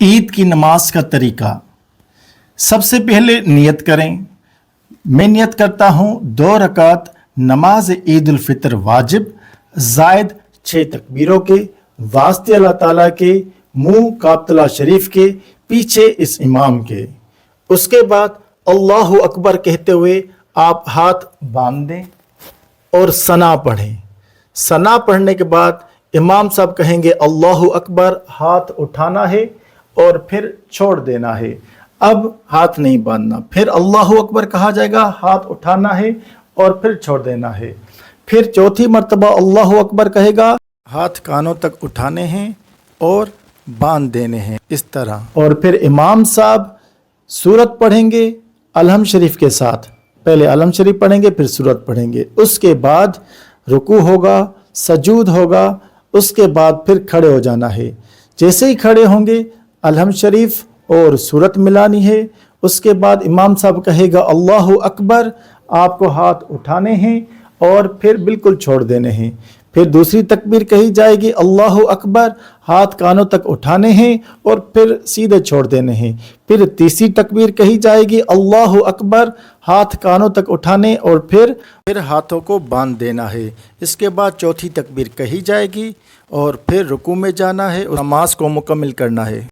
ईद की नमाज का तरीका। सबसे पहले नियत करें। मैं नियत करता हूँ 2 रकात नमाज ईद उल फितर वाजिब जायद 6 तकबीरों के वास्ते अल्लाह ताला के मुंह काबतुल्लाह शरीफ के पीछे इस इमाम के। उसके बाद अल्लाहु अकबर कहते हुए आप हाथ बांध दें और सना पढ़ें। सना पढ़ने के बाद इमाम साहब कहेंगे अल्लाहु अकबर, हाथ उठाना है और फिर छोड़ देना है। अब हाथ नहीं बांधना, फिर अल्लाहु अकबर कहा जाएगा, हाथ उठाना है और फिर छोड़ देना है। फिर चौथी मर्तबा अल्लाहु अकबर कहेगा, हाथ कानों तक उठाने हैं और बांध देने हैं, इस तरह। और फिर इमाम साहब सूरत पढ़ेंगे अलहम शरीफ के साथ। पहले अलहम शरीफ पढ़ेंगे, फिर सूरत पढ़ेंगे। उसके बाद रुकू होगा, सजूद होगा, उसके बाद फिर खड़े हो जाना है। जैसे ही खड़े होंगे अलहम शरीफ और सूरत मिलानी है। उसके बाद इमाम साहब कहेगा अल्लाहु अकबर, आपको हाथ उठाने हैं और फिर बिल्कुल छोड़ देने हैं। फिर दूसरी तकबीर कही जाएगी अल्लाहु अकबर, हाथ कानों तक उठाने हैं और फिर सीधे छोड़ देने हैं। फिर तीसरी तकबीर कही जाएगी अल्लाहु अकबर, हाथ कानों तक उठाने और फिर हाथों को बांध देना है। इसके बाद चौथी तकबीर कही जाएगी और फिर रुकू में जाना है और नमाज को मुकम्मल करना है।